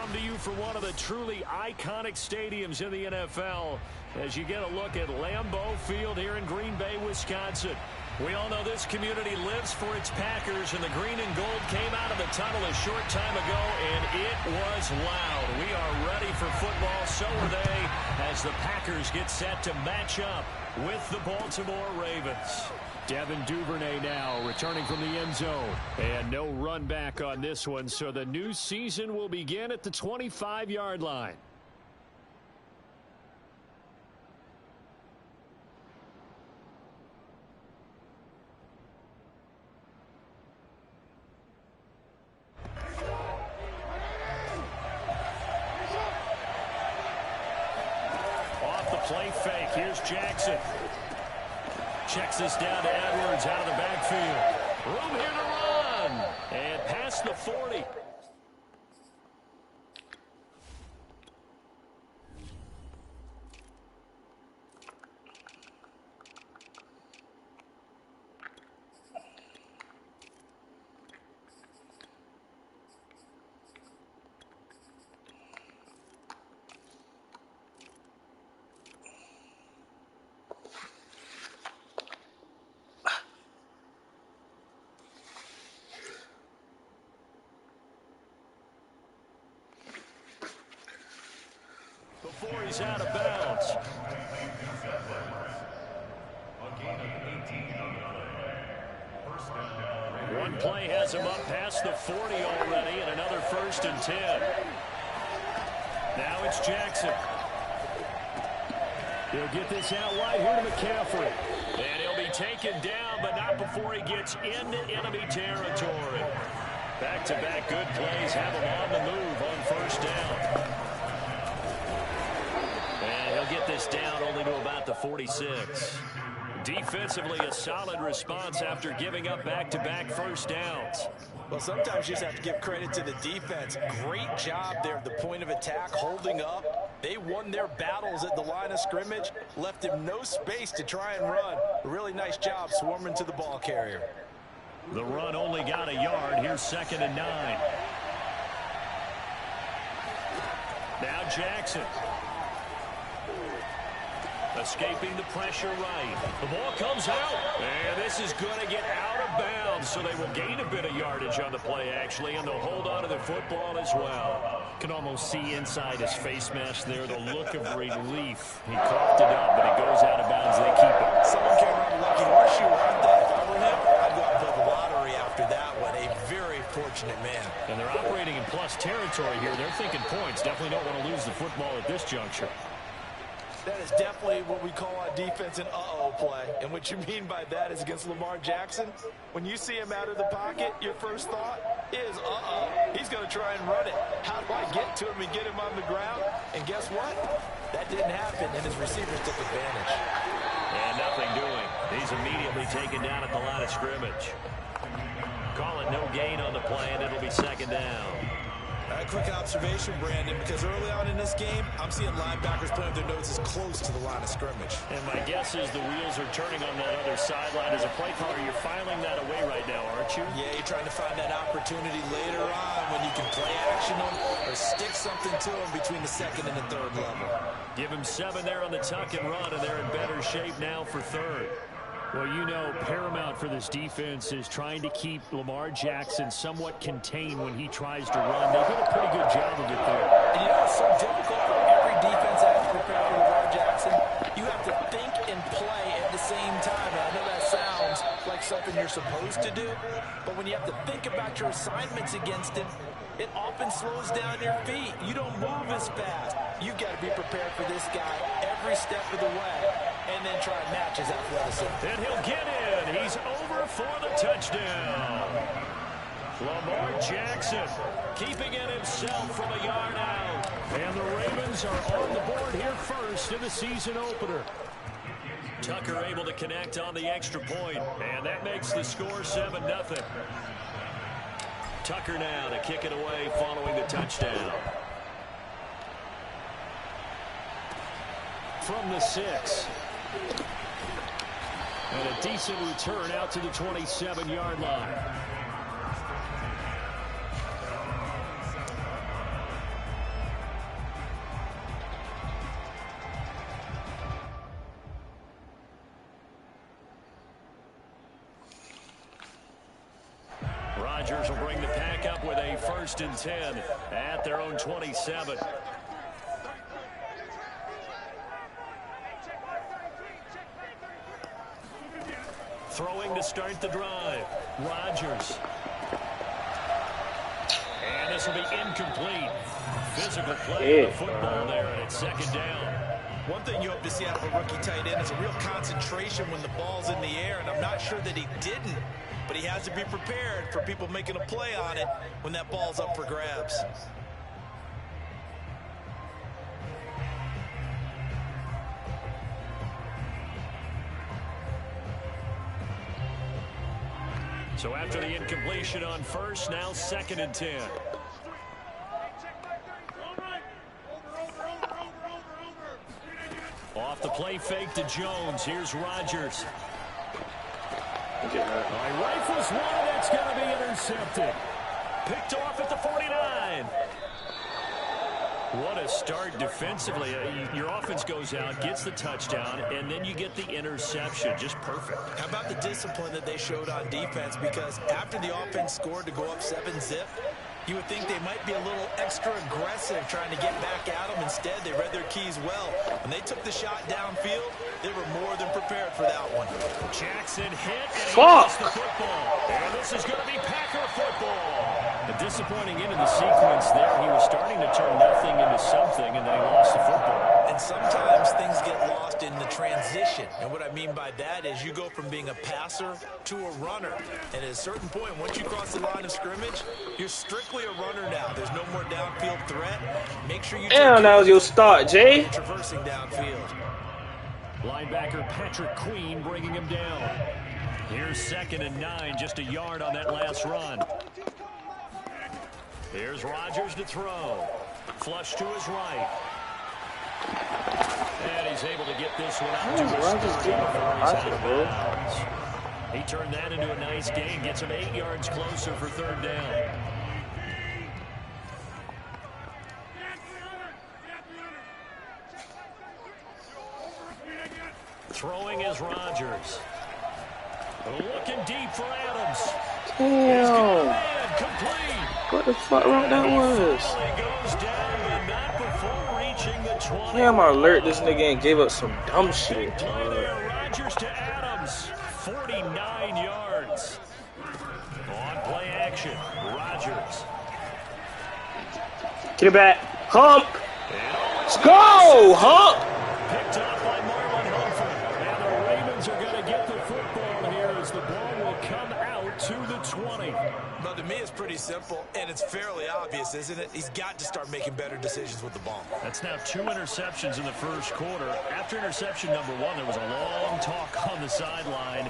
come to you from one of the truly iconic stadiums in the NFL as you get a look at Lambeau Field here in Green Bay, Wisconsin. We all know this community lives for its Packers, and the green and gold came out of the tunnel a short time ago, and it was loud. We are ready for football, so are they, as the Packers get set to match up with the Baltimore Ravens. Devin Duvernay now returning from the end zone. And no run back on this one, so the new season will begin at the 25-yard line. Off the play fake, here's Jackson. Checks this down to Edwards out of the backfield. Room here to run. And past the 40. Before he's out of bounds. One play has him up past the 40 already, and another 1st and 10. Now it's Jackson. He'll get this out wide here to McCaffrey. And he'll be taken down, but not before he gets into enemy territory. Back-to-back good plays have him on the move on 1st down. Get this down only to about the 46. Defensively, a solid response after giving up back-to-back 1st downs. Well, sometimes you just have to give credit to the defense. Great job there at the point of attack, holding up. They won their battles at the line of scrimmage, left him no space to try and run. A really nice job swarming to the ball carrier. The run only got a yard. Here's 2nd and 9. Now Jackson. Escaping the pressure right. The ball comes out, and this is going to get out of bounds, so they will gain a bit of yardage on the play, actually, and they'll hold on to the football as well. Can almost see inside his face mask there the look of relief. He coughed it up, but it goes out of bounds. They keep it. Someone came around a lucky horseshoe right there. If I were him, I'd go out and play the lottery after that one. A very fortunate man. And they're operating in plus territory here. They're thinking points. Definitely don't want to lose the football at this juncture. That is definitely what we call on defense an uh-oh play. And what you mean by that is against Lamar Jackson, when you see him out of the pocket, your first thought is, uh-oh, he's going to try and run it. How do I get to him and get him on the ground? And guess what? That didn't happen, and his receivers took advantage. And nothing doing. He's immediately taken down at the line of scrimmage. Call it no gain on the play, and it'll be 2nd down. A quick observation, Brandon, because early on in this game, I'm seeing linebackers playing their noses close to the line of scrimmage. And my guess is the wheels are turning on that other sideline. As a play caller, you're filing that away right now, aren't you? Yeah, you're trying to find that opportunity later on when you can play action them or stick something to them between the 2nd and the 3rd level. Give him 7 there on the tuck and run, and they're in better shape now for 3rd. Well, you know, paramount for this defense is trying to keep Lamar Jackson somewhat contained when he tries to run. They did a pretty good job of it there. And you know it's so difficult for every defense has to prepare for Lamar Jackson? You have to think and play at the same time. And I know that sounds like something you're supposed to do, but when you have to think about your assignments against him, it often slows down your feet. You don't move as fast. You've got to be prepared for this guy every step of the way and then try and match his athleticism. And he'll get in. He's over for the touchdown. Lamar Jackson keeping it himself from a yard out. And the Ravens are on the board here first in the season opener. Tucker able to connect on the extra point, and that makes the score 7-0. Tucker now to kick it away following the touchdown. From the 6. And a decent return out to the 27-yard line. Rodgers will bring the pack up with a 1st and 10 at their own 27. Throwing to start the drive. Rodgers. And this will be incomplete. Physical play of the football there, and it's 2nd down. One thing you hope to see out of a rookie tight end is a real concentration when the ball's in the air, and I'm not sure that he didn't, but he has to be prepared for people making a play on it when that ball's up for grabs. So after the incompletion on 1st, now 2nd and 10. Off the play fake to Jones. Here's Rodgers. Rifles one, that's going to be intercepted. Picked off at the 49. What a start defensively. Your offense goes out, gets the touchdown, and then you get the interception. Just perfect. How about the discipline that they showed on defense? Because after the offense scored to go up 7-zip, you would think they might be a little extra aggressive trying to get back at them. Instead, they read their keys well. When they took the shot downfield, they were more than prepared for that one. Jackson hit, and he lost the football. And this is going to be Packer football. A disappointing end of the sequence there. He was starting to turn nothing into something, and then he lost the football. And sometimes things get lost in the transition. And what I mean by that is you go from being a passer to a runner. And at a certain point, once you cross the line of scrimmage, you're strictly a runner now. There's no more downfield threat. Make sure you damn, that was your start, Jay. Traversing downfield. Linebacker Patrick Queen bringing him down. Here's 2nd and 9, just a yard on that last run. Here's Rodgers to throw. Flush to his right. And he's able to get this one out to his 30 before he's out of bounds. He turned that into a nice gain. Gets him 8 yards closer for 3rd down. Throwing is Rodgers. Looking deep for Adams. Damn. Complete. What the fuck wrong that was? Goes down, but not before reaching the 20. Damn, I alert this nigga and gave up some dumb shit. Play there, Rodgers to Adams. 49 yards. On play action, Rodgers. Get it back. Hump. Let's go, Hump. Picked off by Marlon Humphrey. And the Ravens are going to get the football here as the ball will come out to the 20. But to me, it's pretty simple, and it's fairly obvious, isn't it? He's got to start making better decisions with the ball. That's now 2 interceptions in the 1st quarter. After interception number 1, there was a long talk on the sideline.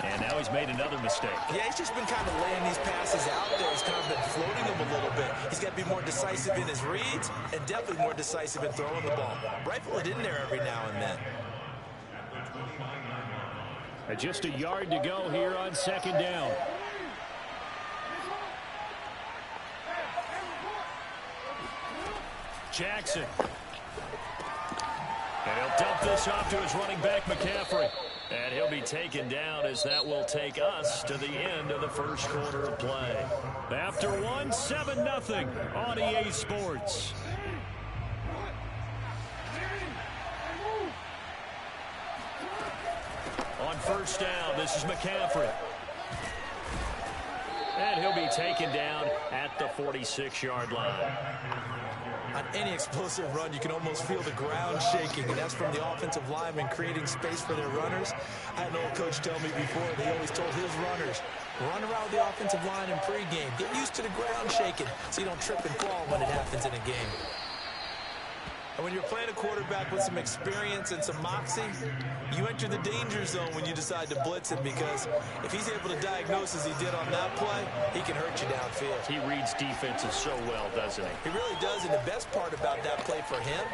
And now he's made another mistake. Yeah, he's just been kind of laying these passes out there. He's kind of been floating them a little bit. He's got to be more decisive in his reads and definitely more decisive in throwing the ball. Rifle it in there every now and then. Just a yard to go here on 2nd down. Jackson. And he'll dump this off to his running back, McCaffrey. And he'll be taken down as that will take us to the end of the 1st quarter of play. After 1, 7-0 on EA Sports. On 1st down, this is McCaffrey. And he'll be taken down at the 46-yard line. On any explosive run, you can almost feel the ground shaking, and that's from the offensive linemen creating space for their runners. I had an old coach tell me before, they always told his runners, run around the offensive line in pregame. Get used to the ground shaking so you don't trip and fall when it happens in a game. And when you're playing a quarterback with some experience and some moxie, you enter the danger zone when you decide to blitz him, because if he's able to diagnose as he did on that play, he can hurt you downfield. He reads defenses so well, doesn't he? He really does, and the best part about that play for him,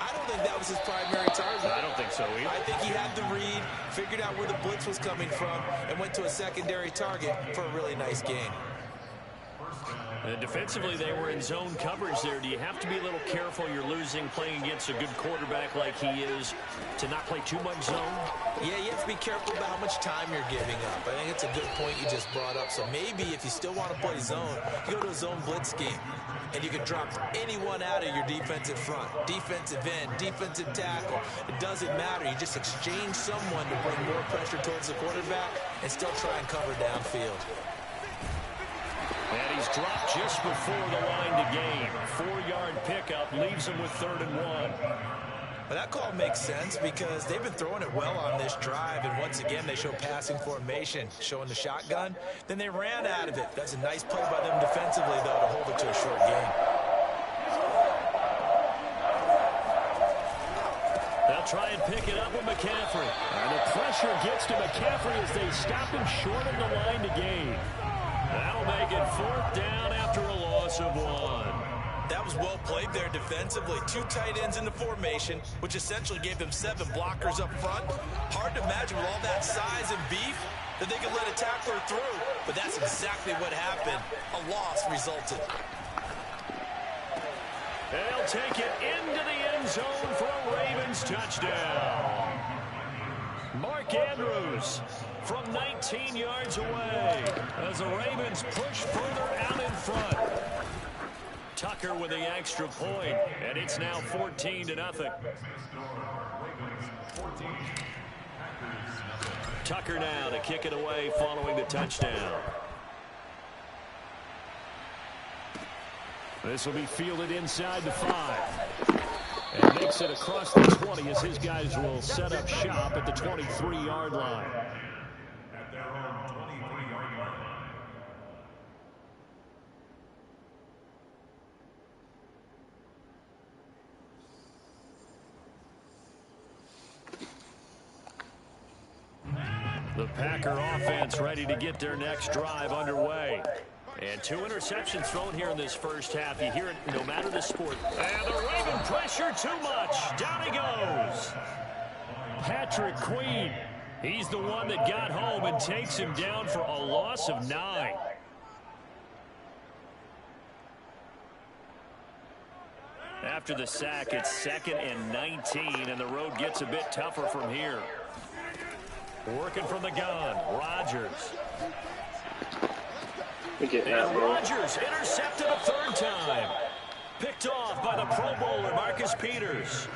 I don't think that was his primary target. I don't think so either. I think he had the read, figured out where the blitz was coming from, and went to a secondary target for a really nice gain. Defensively, they were in zone coverage there. Do you have to be a little careful? You're losing playing against a good quarterback like he is to not play too much zone? Yeah, you have to be careful about how much time you're giving up. I think it's a good point you just brought up. So maybe if you still want to play zone, you go to a zone blitz scheme, and you can drop anyone out of your defensive front, defensive end, defensive tackle. It doesn't matter. You just exchange someone to bring more pressure towards the quarterback and still try and cover downfield. And he's dropped just before the line to gain. 4-yard pickup leaves him with 3rd and 1. Well, that call makes sense because they've been throwing it well on this drive, and once again they show passing formation, showing the shotgun. Then they ran out of it. That's a nice play by them defensively, though, to hold it to a short gain. They'll try and pick it up with McCaffrey. And the pressure gets to McCaffrey as they stop him short of the line to gain. That'll make it 4th down after a loss of 1. That was well played there defensively. 2 tight ends in the formation, which essentially gave them 7 blockers up front. Hard to imagine with all that size and beef that they could let a tackler through, but that's exactly what happened. A loss resulted. They'll take it into the end zone for a Ravens touchdown. Mark Andrews from 19 yards away as the Ravens push further out in front. Tucker with the extra point, and it's now 14-0. Tucker now to kick it away following the touchdown. This will be fielded inside the 5. And makes it across the 20 as his guys will set up shop at the 23-yard line. At their own 23-yard line. The Packer offense ready to get their next drive underway. And 2 interceptions thrown here in this first half. You hear it no matter the sport. And the Raven pressure too much. Down he goes. Patrick Queen. He's the one that got home and takes him down for a loss of 9. After the sack, it's 2nd and 19, and the road gets a bit tougher from here. Working from the gun, Rodgers. And Rodgers intercepted a 3rd time. Picked off by the Pro Bowler, Marcus Peters.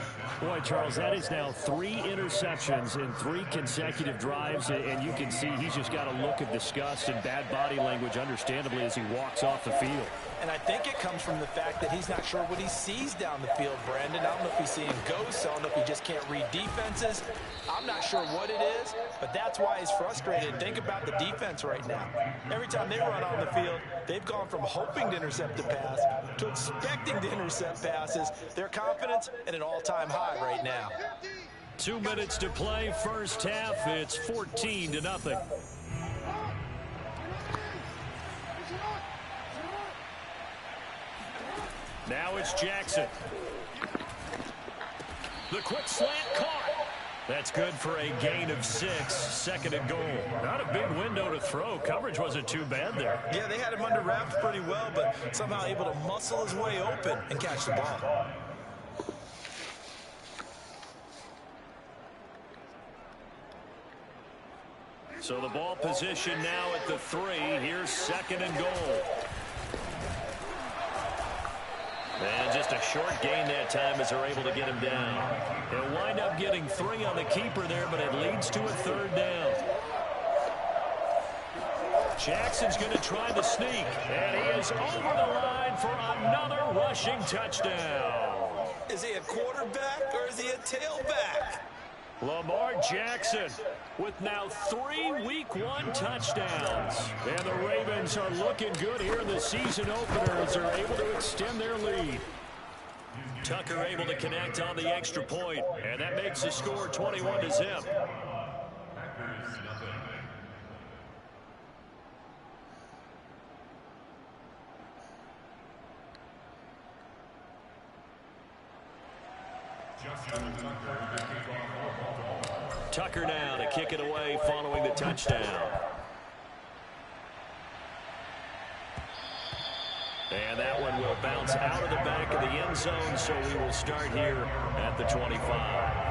Boy, Charles, that is now 3 interceptions in 3 consecutive drives, and you can see he's just got a look of disgust and bad body language, understandably, as he walks off the field. And I think it comes from the fact that he's not sure what he sees down the field, Brandon. I don't know if he's seeing ghosts. I don't know if he just can't read defenses. I'm not sure what it is, but that's why he's frustrated. Think about the defense right now. Every time they run on the field, they've gone from hoping to intercept a pass to expecting to intercept passes. Their confidence at an all-time high right now. 2 minutes to play, first half. It's 14-0. Now it's Jackson. The quick slant caught. That's good for a gain of 6, 2nd and goal. Not a big window to throw. Coverage wasn't too bad there. Yeah, they had him under wraps pretty well, but somehow able to muscle his way open and catch the ball. So the ball position now at the 3. Here's 2nd and goal. And just a short gain that time as they're able to get him down. They'll wind up getting 3 on the keeper there, but it leads to a 3rd down. Jackson's going to try the sneak, and he is over the line for another rushing touchdown. Is he a quarterback or is he a tailback? Lamar Jackson with now 3 Week 1 touchdowns. And the Ravens are looking good here in the season opener as they're able to extend their lead. Tucker able to connect on the extra point, and that makes the score 21-0. Tucker now to kick it away following the touchdown. one will bounce out of the back of the end zone, so we will start here at the 25.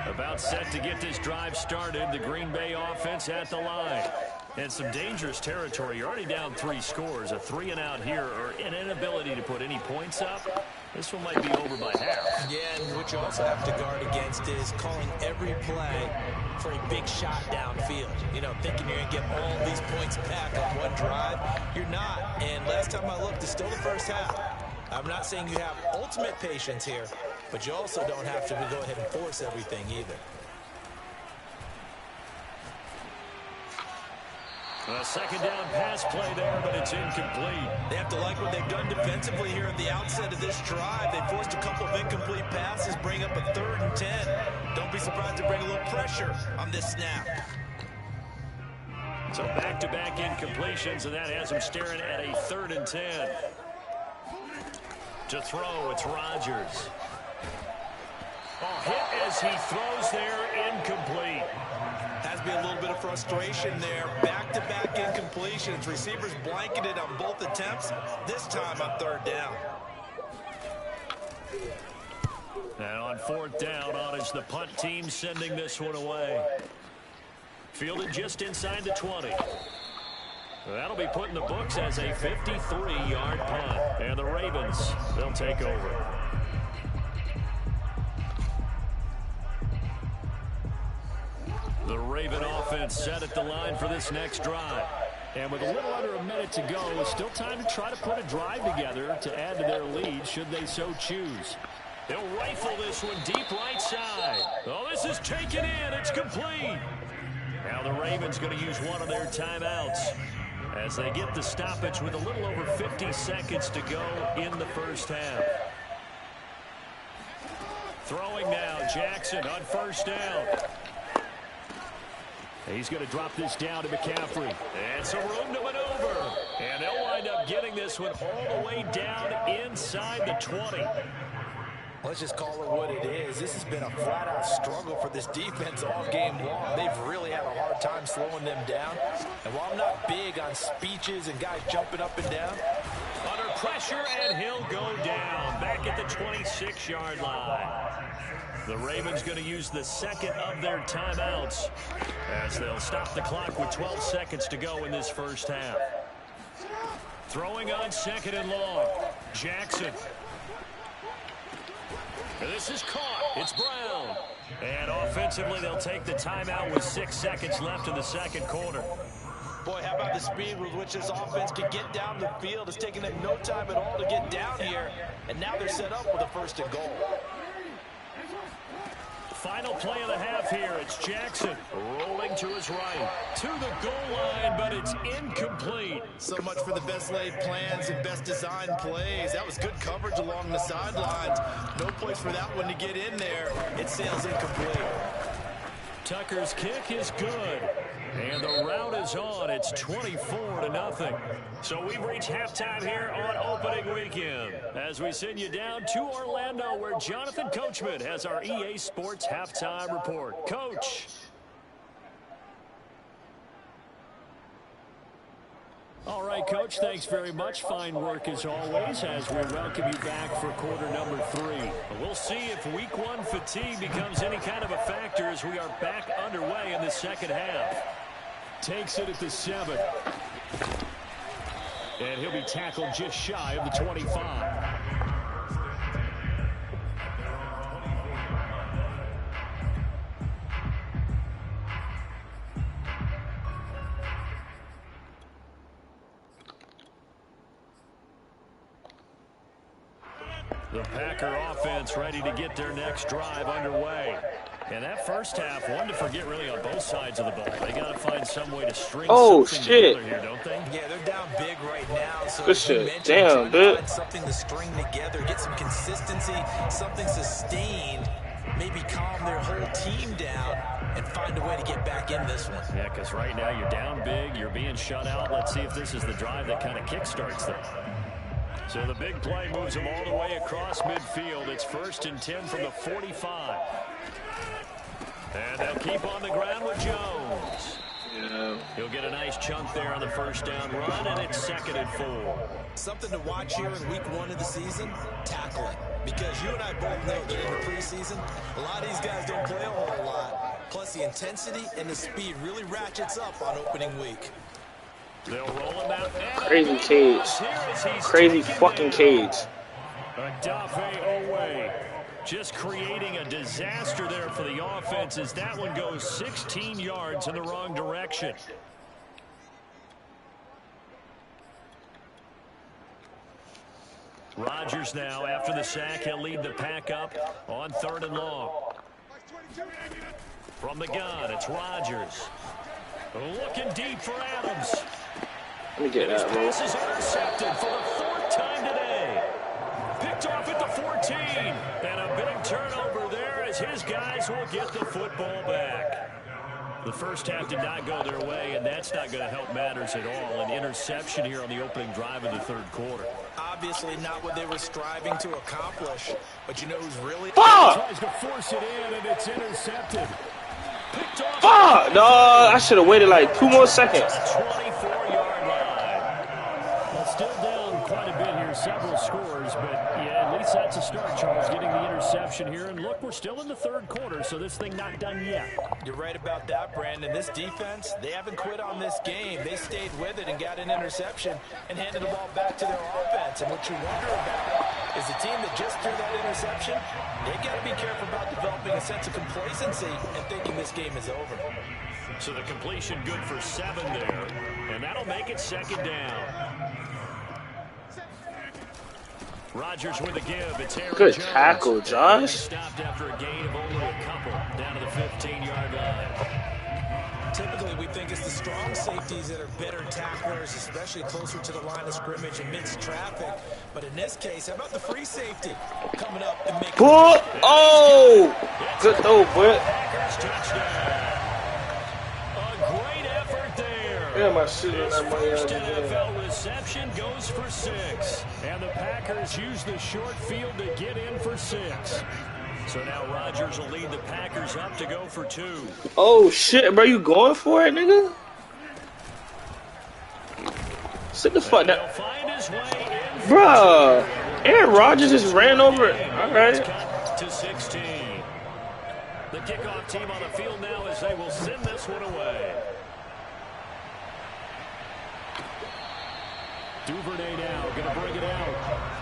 About set to get this drive started. The Green Bay offense at the line. And some dangerous territory. You're already down 3 scores. A 3-and-out here, or an inability to put any points up. This one might be over by half. Yeah, and what you also have to guard against is calling every play for a big shot downfield. You know, thinking you're going to get all these points back on one drive. You're not. And last time I looked, it's still the first half. I'm not saying you have ultimate patience here, but you also don't have to go ahead and force everything either. A second down pass play there, but it's incomplete. They have to like what they've done defensively here at the outset of this drive. They forced a couple of incomplete passes, bring up a 3rd and 10. Don't be surprised to bring a little pressure on this snap. So back-to-back incompletions, and that has them staring at a 3rd and 10. To throw, it's Rodgers. Hit as he throws there, incomplete. Has to be a little bit of frustration there. Back-to-back incompletions. Receivers blanketed on both attempts, this time on 3rd down. And on 4th down, on is the punt team sending this one away. Fielded just inside the 20. That'll be put in the books as a 53-yard punt. And the Ravens, they'll take over. The Raven offense set at the line for this next drive. And with a little under a minute to go, it's still time to try to put a drive together to add to their lead should they so choose. They'll rifle this one deep right side. Oh, this is taken in. It's complete. Now the Ravens going to use one of their timeouts as they get the stoppage with a little over 50 seconds to go in the first half. Throwing now, Jackson on 1st down. He's going to drop this down to McCaffrey. And some room to maneuver. And they'll wind up getting this one all the way down inside the 20. Let's just call it what it is. This has been a flat-out struggle for this defense all game long. They've really had a hard time slowing them down. And while I'm not big on speeches and guys jumping up and down, under pressure, and he'll go down back at the 26-yard line. The Ravens going to use the second of their timeouts as they'll stop the clock with 12 seconds to go in this first half. Throwing on 2nd and long. Jackson. This is caught. It's Brown. And offensively, they'll take the timeout with 6 seconds left in the second quarter. Boy, how about the speed with which this offense can get down the field? It's taken them no time at all to get down here. And now they're set up with a 1st and goal. Final play of the half here. It's Jackson rolling to his right. To the goal line, but it's incomplete. So much for the best laid plans and best designed plays. That was good coverage along the sidelines. No place for that one to get in there. It sails incomplete. Tucker's kick is good. And the route is on. It's 24-0. So we've reached halftime here on opening weekend as we send you down to Orlando where Jonathan Coachman has our EA Sports halftime report. Coach. All right, Coach, thanks very much. Fine work as always as we welcome you back for quarter number 3. We'll see if week 1 fatigue becomes any kind of a factor as we are back underway in the second half. Takes it at the 7. And he'll be tackled just shy of the 25. The Packer offense ready to get their next drive underway. And that first half, one to forget really on both sides of the ball. They got to find some way to string something together here, don't they? Yeah, they're down big right now. So good shit. Damn, dude. Find something to string together, get some consistency, something sustained, maybe calm their whole team down and find a way to get back in this one. Yeah, because right now you're down big, you're being shut out. Let's see if this is the drive that kind of kickstarts them. So the big play moves them all the way across midfield. It's 1st and 10 from the 45. And they'll keep on the ground with Jones. He'll get a nice chunk there on the first down run, and it's 2nd and 4. Something to watch here in week 1 of the season, tackling. Because you and I both know that in the preseason, a lot of these guys don't play a whole lot. Plus, the intensity and the speed really ratchets up on opening week. They'll roll him out. Crazy cage. Crazy fucking cage. Odafe Oweh just creating a disaster there for the offense as that one goes 16 yards in the wrong direction. Rodgers now, after the sack, he'll lead the pack up on 3rd and long. From the gun, it's Rodgers. Looking deep for Adams. Let me get that, bro. This is intercepted for the 4th time today. Picked off at the 14. And a big turnover there as his guys will get the football back. The first half did not go their way, and that's not going to help matters at all. An interception here on the opening drive of the 3rd quarter. Obviously not what they were striving to accomplish, but you know who's really... Fuck! Tries to force it in, and it's intercepted. Picked off. Fuck! No, I should have waited like 2 more seconds. 24-yard line. Well, still down quite a bit here, several scores, but yeah, at least that's a start, Charles, getting the interception here. And look, we're still in the 3rd quarter, so this thing not done yet. You're right about that, Brandon. This defense, they haven't quit on this game. They stayed with it and got an interception and handed the ball back to their offense. And what you wonder about is the team that just threw that interception, they got to be careful about developing a sense of complacency and thinking this game is over. So the completion good for 7 there, and that'll make it 2nd down. Rodgers with the give. It's Aaron Good Jones. tackle, Josh. Stopped after a gain of only a couple down to the 15-yard line. Typically, we think it's the strong safeties that are better tacklers, especially closer to the line of scrimmage amidst traffic. But in this case, how about the free safety coming up and making... Oh! Good throw, boy. Packers touchdown. A great effort there. Yeah, my shit on His that first money. NFL reception goes for 6. And the Packers use the short field to get in for 6. So now Rodgers will lead the Packers up to go for 2. Oh shit, bro, you going for it, nigga? Sit the fuck down. He'll find his way in. Bruh, Aaron Rodgers just ran over it. Alright. To 16. The kickoff team on the field now as they will send this one away. Duvernay now going to bring it out.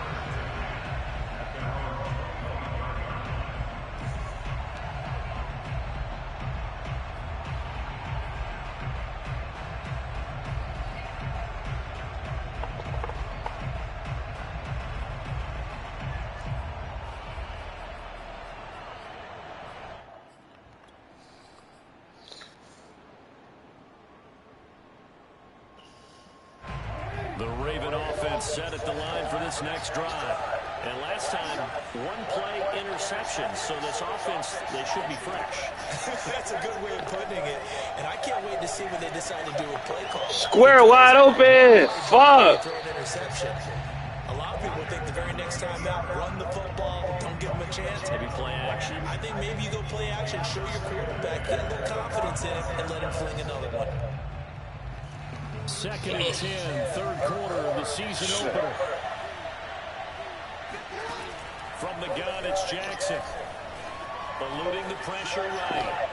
The Raven offense set at the line for this next drive. And last time, 1-play interception. So this offense, they should be fresh. That's a good way of putting it. And I can't wait to see when they decide to do a play call. Square wide open. Fuck. Throw an interception. A lot of people think the very next time out, run the football, don't give them a chance. Maybe play action. I think maybe you go play action, show your quarterback, get a little confidence in him, and let him fling another one. 2nd and 10, 3rd quarter of the season opener. From the gun, it's Jackson. Eluding the pressure right.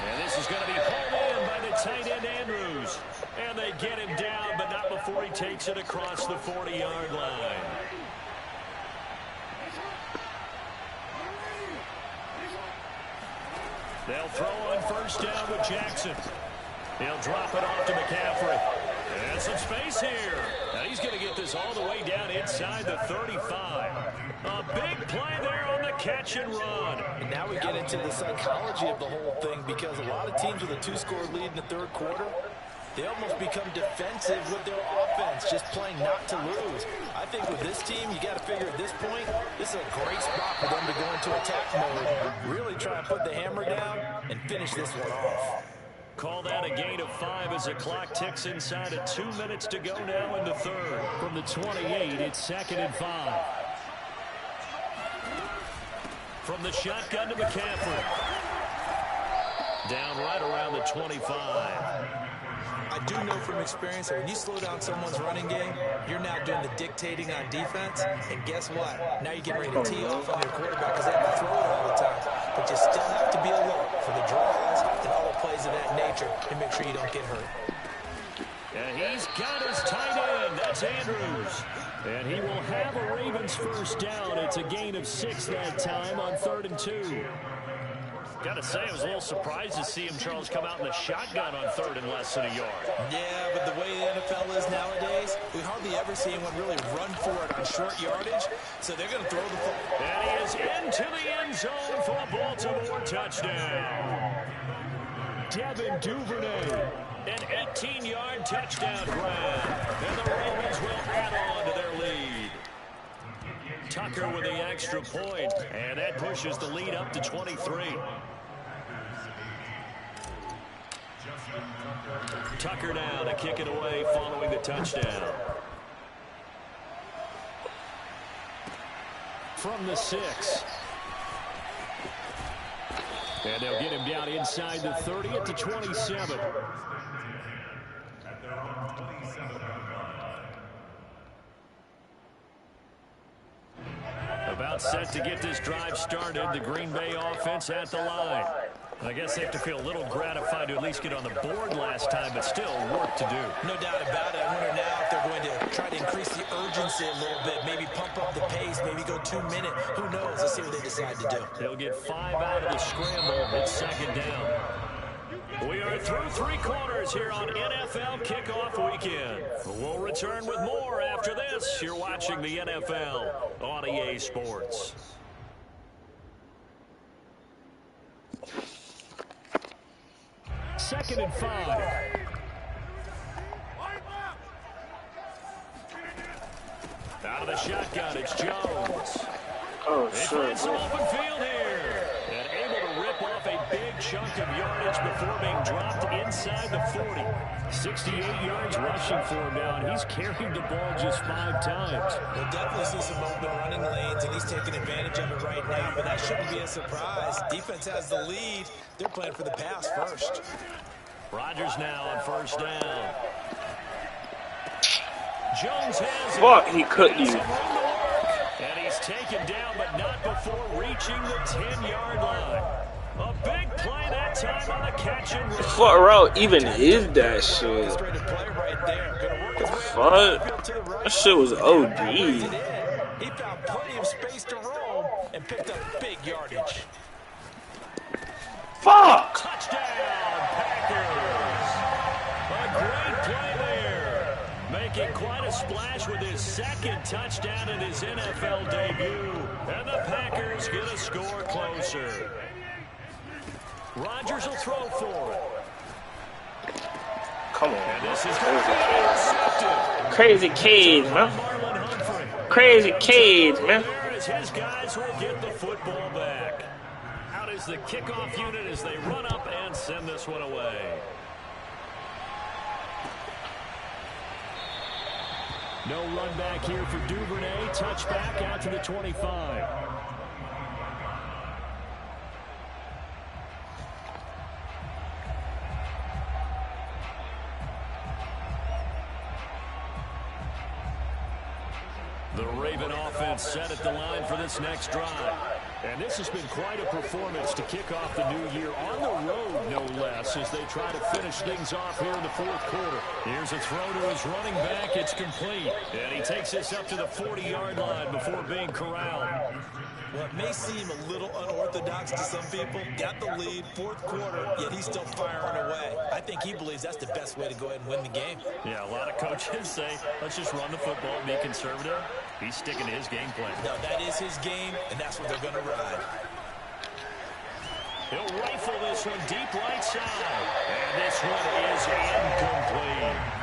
And this is going to be hauled in by the tight end Andrews. And they get him down, but not before he takes it across the 40-yard line. They'll throw on first down with Jackson. He'll drop it off to McCaffrey. And some space here. Now he's going to get this all the way down inside the 35. A big play there on the catch and run. And now we get into the psychology of the whole thing, because a lot of teams with a 2-score lead in the 3rd quarter, they almost become defensive with their offense, just playing not to lose. I think with this team, you got to figure at this point, this is a great spot for them to go into attack mode, really try and put the hammer down and finish this one off. Call that a gain of 5 as the clock ticks inside of 2 minutes to go now in the 3rd. From the 28, it's 2nd and 5. From the shotgun to McCaffrey. down right around the 25. I do know from experience that when you slow down someone's running game, you're now doing the dictating on defense. And guess what? Now you're getting ready to tee off on your quarterback because they have to throw it all the time. But you still have to be alert for the draws and other plays of that nature to make sure you don't get hurt. And he's got his tight end. That's Andrews. And he will have a Ravens first down. It's a gain of 6 that time on 3rd and 2. Got to say, I was a little surprised to see him, Charles, come out in the shotgun on 3rd and less than a yard. Yeah, but the way the NFL is nowadays, we hardly ever see anyone really run for it on short yardage, so they're going to throw the football. And he is into the end zone for a Baltimore touchdown. Devin Duvernay, an 18-yard touchdown grab. And the Ravens will add on to their lead. Tucker with the extra point, and that pushes the lead up to 23. Tucker now to kick it away following the touchdown. From the 6. And they'll get him down inside the 30 at the 27. About set to get this drive started. The Green Bay offense at the line. I guess they have to feel a little gratified to at least get on the board last time, but still work to do. No doubt about it. I wonder now if they're going to try to increase the urgency a little bit, maybe pump up the pace, maybe go 2 minute. Who knows? Let's see what they decide to do. They'll get 5 out of the scramble. It's 2nd down. We are through 3 quarters here on NFL Kickoff Weekend. We'll return with more after this. You're watching the NFL on EA Sports. Second and 5. Out of the shotgun, it's Jones. Oh, They sure. find some open field here. And able to rip off a big chunk of yardage before being dropped inside the 40. 68 yards rushing for him now, and he's carried the ball just 5 times. We'll definitely see some open running lanes, and he's taking advantage of it right now, but that shouldn't be a surprise. Defense has the lead. They're playing for the pass first. Rodgers now on 1st down. Jones has it. Fuck, he cooked you. And he's taken down, but not before reaching the 10-yard line. A big play that time on the catch and run. Fuck route even is that shit? Fuck. That shit was OD. He found plenty of space to roam and picked up big yardage. Fuck! Touchdown, Packers. A great play there. Making quite a splash with his 2nd touchdown in his NFL debut. And the Packers get a score closer. Rodgers will throw for it. Come on. And this is going to be intercepted. Crazy Cage, man. Marlon Humphrey. Crazy Cage, man. There as his guys will get the football back. Out is the kickoff unit as they run up and send this one away. No run back here for Duvernay. Touchback out to the 25. The Raven offense set at the line for this next drive. And this has been quite a performance to kick off the new year on the road, no less, as they try to finish things off here in the 4th quarter. Here's a throw to his running back. It's complete. And he takes this up to the 40-yard line before being corralled. Well, it may seem a little unorthodox to some people. Got the lead, 4th quarter, yet he's still firing away. I think he believes that's the best way to go ahead and win the game. Yeah, a lot of coaches say, let's just run the football and be conservative. He's sticking to his game plan. No, that is his game, and that's what they're going to ride. He'll rifle this one deep right side. And this one is incomplete.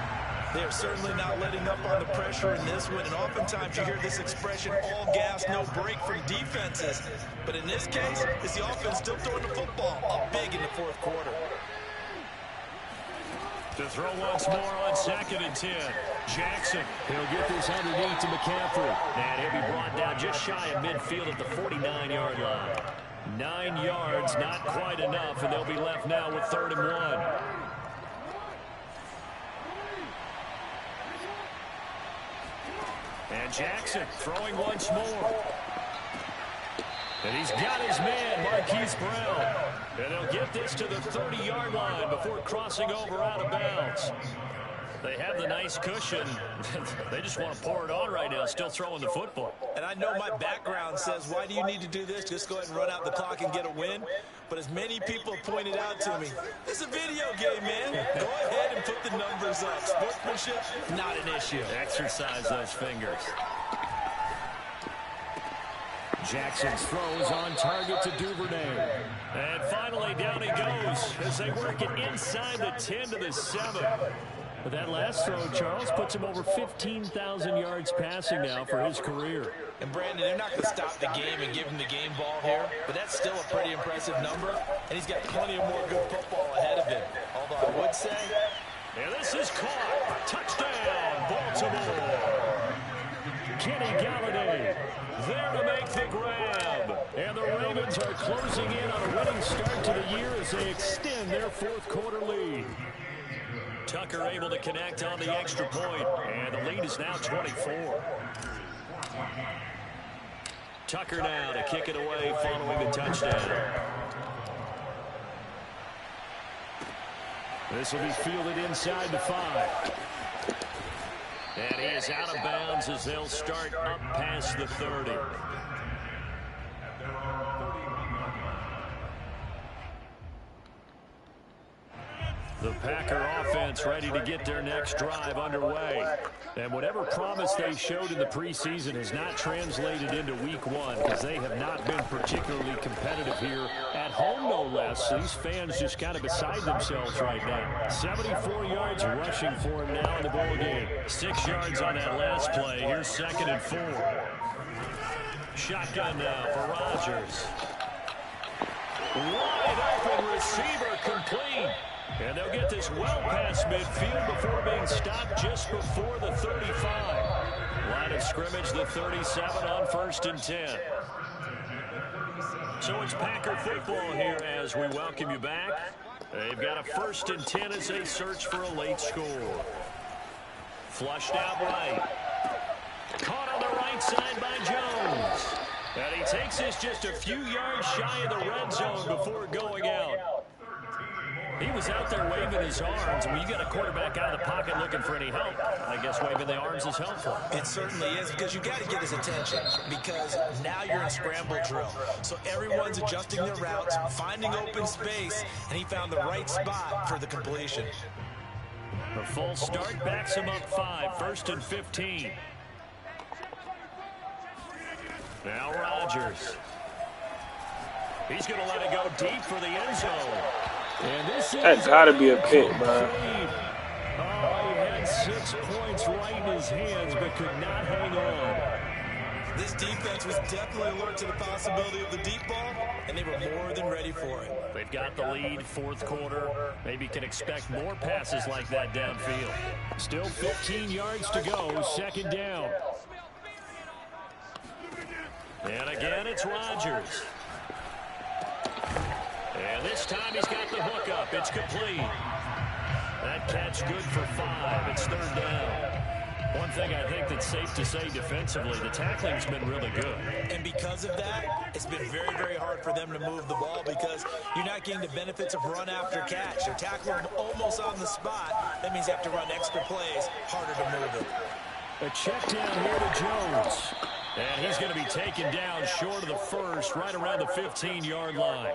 They're certainly not letting up on the pressure in this one, and oftentimes you hear this expression, all gas, no break from defenses. But in this case, it's the offense still throwing the football up big in the 4th quarter. To throw once more on 2nd and 10. Jackson, he'll get this underneath to McCaffrey. And he'll be brought down just shy of midfield at the 49-yard line. 9 yards, not quite enough, and they'll be left now with 3rd and 1. And Jackson throwing once more. And he's got his man, Marquise Brown. And he'll get this to the 30-yard line before crossing over out of bounds. They have the nice cushion. They just want to pour it on right now, still throwing the football. And I know my background says, why do you need to do this? Just go ahead and run out the clock and get a win. But as many people have pointed out to me, it's a video game, man. Go ahead and put the numbers up. Sportsmanship, not an issue. Exercise those fingers. Jackson's throws on target to Duvernay. And finally, down he goes as they work it inside the 10 to the 7. But that last throw, Charles, puts him over 15,000 yards passing now for his career. And Brandon, they're not going to stop the game and give him the game ball here, but that's still a pretty impressive number, and he's got plenty of more good football ahead of him. Although I would say... And this is caught. Touchdown, Baltimore. Kenny Galladay there to make the grab. And the Ravens are closing in on a winning start to the year as they extend their 4th quarter lead. Tucker able to connect on the extra point, and the lead is now 24. Tucker now to kick it away following the touchdown. This will be fielded inside the 5. And he is out of bounds as they'll start up past the 30. The Packer offense ready to get their next drive underway. And whatever promise they showed in the preseason has not translated into week 1 because they have not been particularly competitive here at home, no less. These fans just kind of beside themselves right now. 74 yards rushing for him now in the ball game. 6 yards on that last play. Here's 2nd and 4. Shotgun now for Rodgers. Wide open receiver complete. And they'll get this well past midfield before being stopped just before the 35. Line of scrimmage, the 37 on 1st and 10. So it's Packer football here as we welcome you back. They've got a 1st and 10 as they search for a late score. Flushed out right. Caught on the right side by Jones. And he takes this just a few yards shy of the red zone before going out. He was out there waving his arms. When you got a quarterback out of the pocket looking for any help, I guess waving the arms is helpful. It certainly is, because you got to get his attention, because now you're in scramble drill. So everyone's adjusting their routes, finding open space, and he found the right spot for the completion. The full start backs him up 5, 1st and 15. Now Rodgers. He's going to let it go deep for the end zone. And this That's got to be a pick, man. Oh, he had 6 points right in his hands, but could not hang on. This defense was definitely alert to the possibility of the deep ball, and they were more than ready for it. They've got the lead, 4th quarter. Maybe can expect more passes like that downfield. Still 15 yards to go, 2nd down. And again, it's Rodgers. And this time he's got the hook up. It's complete. That catch good for 5. It's 3rd down. One thing I think that's safe to say defensively, the tackling's been really good. And because of that, it's been very, very hard for them to move the ball because you're not getting the benefits of run after catch. They're tackling them almost on the spot. That means you have to run extra plays, harder to move it. A check down here to Jones. And he's going to be taken down short of the 1st, right around the 15-yard line.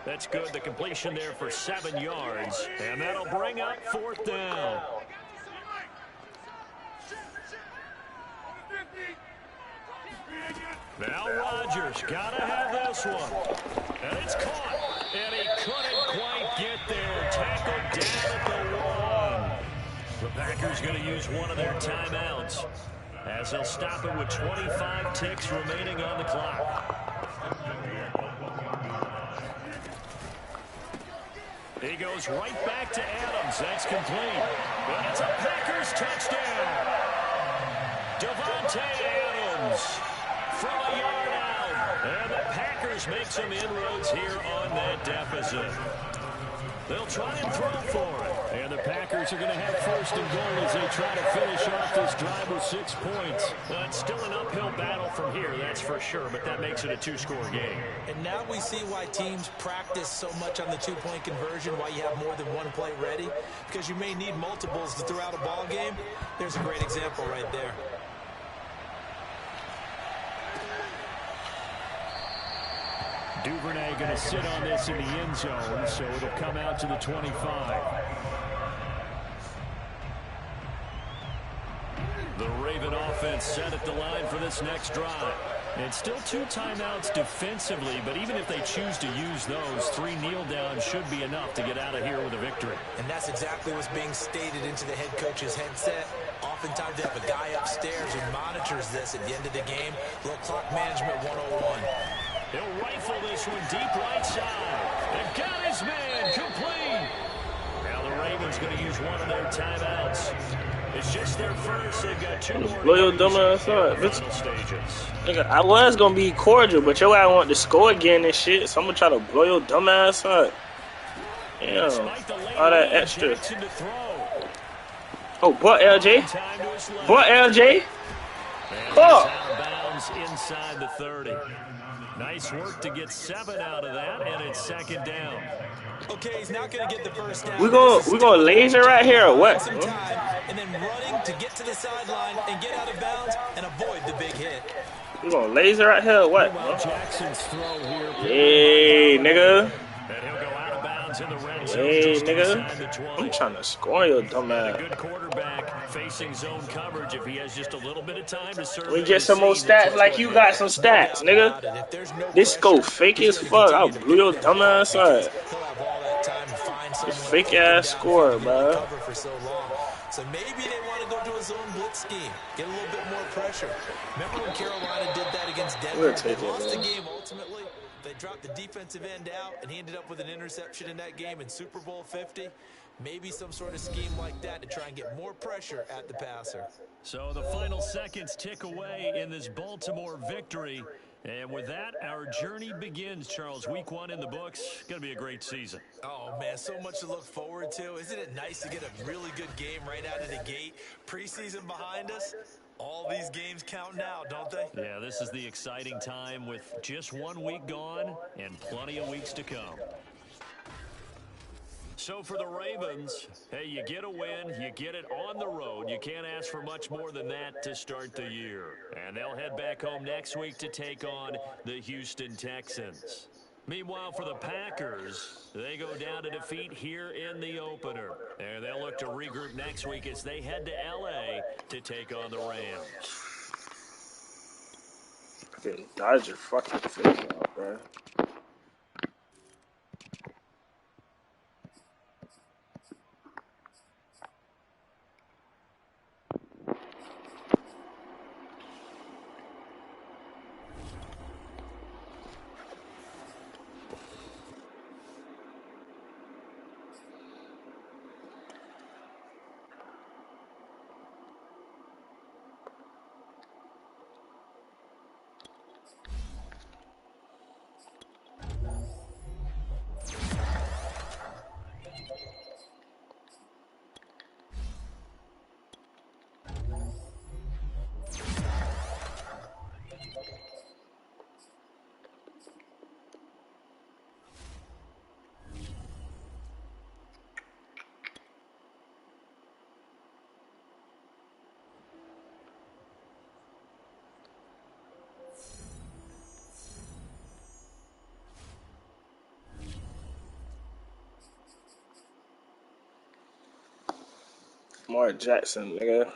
That's good. The completion there for 7 yards. And that'll bring up 4th down. Now Rodgers got to have this one. And it's caught. And he couldn't quite get there. Tackled down at the 1. The Packers going to use one of their timeouts as they'll stop it with 25 ticks remaining on the clock. He goes right back to Adams. That's complete. And it's a Packers touchdown. Davante Adams from a yard out. And the Packers make some inroads here on that deficit. They'll try and throw for it. And the Packers are going to have first and goal as they try to finish off this drive with 6 points. It's still an uphill battle from here, that's for sure, but that makes it a 2-score game. And now we see why teams practice so much on the 2-point conversion, why you have more than one play ready, because you may need multiples to throw out a ball game. There's a great example right there. Duvernay going to sit on this in the end zone, so it'll come out to the 25. The Raven offense set at the line for this next drive. And still 2 timeouts defensively, but even if they choose to use those, 3 kneel downs should be enough to get out of here with a victory. And that's exactly what's being stated into the head coach's headset. Oftentimes they have a guy upstairs who monitors this at the end of the game. Little clock management 101. He'll rifle this one deep right side. And got his man complete. Now the Ravens going to use one of their timeouts. It's just their first. They've got 2 more. Blow your dumb ass up. Nigga, I was gonna be cordial, but your ass want to score again and shit, so I'm gonna try to blow your dumb ass up. Damn. All that extra. Oh, but LJ. But LJ. Oh. Inside the 30. Nice work to get 7 out of that, and it's second down. Okay, he's not going to get the first down. We gonna laser right here or what? Some time, and then running to get to the sideline and get out of bounds and avoid the big hit. We gonna laser right here or what? Jackson's throw here. Hey, nigga. And he'll go out of bounds in the red zone. Hey, nigga. I'm trying to score your dumb ass. Good quarterback facing zone coverage if he has just a little bit of time to serve. We get some more stats like you got some stats, nigga. This go fake as fuck. I'll blew your dumb ass up. Fake ass score, bro. So maybe they want to go to a zone blitz scheme, get a little bit more pressure. Remember when Carolina did that against Denver? They lost the game ultimately. They dropped the defensive end out, and he ended up with an interception in that game in Super Bowl 50. Maybe some sort of scheme like that to try and get more pressure at the passer. So the final seconds tick away in this Baltimore victory. And with that, our journey begins, Charles. Week 1 in the books. Going to be a great season. Oh, man, so much to look forward to. Isn't it nice to get a really good game right out of the gate? Preseason behind us. All these games count now, don't they? Yeah, this is the exciting time with just 1 week gone and plenty of weeks to come. So for the Ravens, hey, you get a win, you get it on the road. You can't ask for much more than that to start the year. And they'll head back home next week to take on the Houston Texans. Meanwhile, for the Packers, they go down to defeat here in the opener. And they'll look to regroup next week as they head to L.A. to take on the Rams. Fucking Dodger fucking face out, bro. Lamar Jackson, nigga.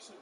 Shit.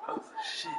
Oh, shit.